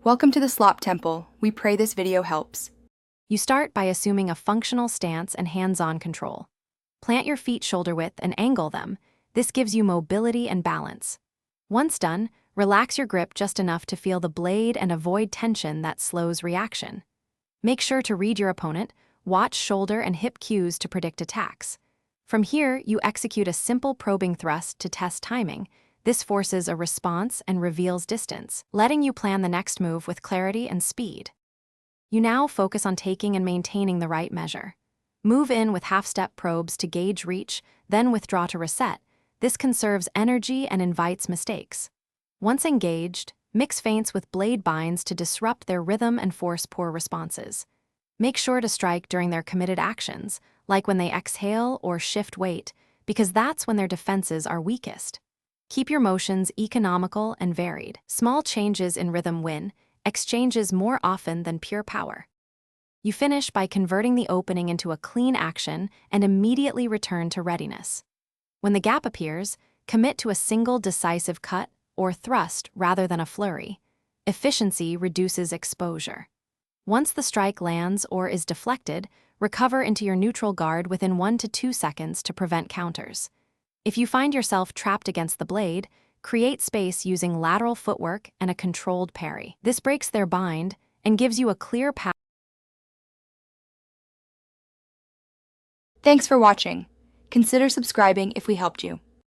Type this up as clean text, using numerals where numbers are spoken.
Welcome to the Slop Temple. We pray this video helps. You start by assuming a functional stance and hands-on control. Plant your feet shoulder width and angle them. This gives you mobility and balance. Once done, relax your grip just enough to feel the blade and avoid tension that slows reaction. Make sure to read your opponent, watch shoulder and hip cues to predict attacks. From here, you execute a simple probing thrust to test timing. This forces a response and reveals distance, letting you plan the next move with clarity and speed. You now focus on taking and maintaining the right measure. Move in with half-step probes to gauge reach, then withdraw to reset. This conserves energy and invites mistakes. Once engaged, mix feints with blade binds to disrupt their rhythm and force poor responses. Make sure to strike during their committed actions, like when they exhale or shift weight, because that's when their defenses are weakest. Keep your motions economical and varied. Small changes in rhythm win, exchanges more often than pure power. You finish by converting the opening into a clean action and immediately return to readiness. When the gap appears, commit to a single decisive cut or thrust rather than a flurry. Efficiency reduces exposure. Once the strike lands or is deflected, recover into your neutral guard within 1 to 2 seconds to prevent counters. If you find yourself trapped against the blade, create space using lateral footwork and a controlled parry. This breaks their bind and gives you a clear path. Thanks for watching. Consider subscribing if we helped you.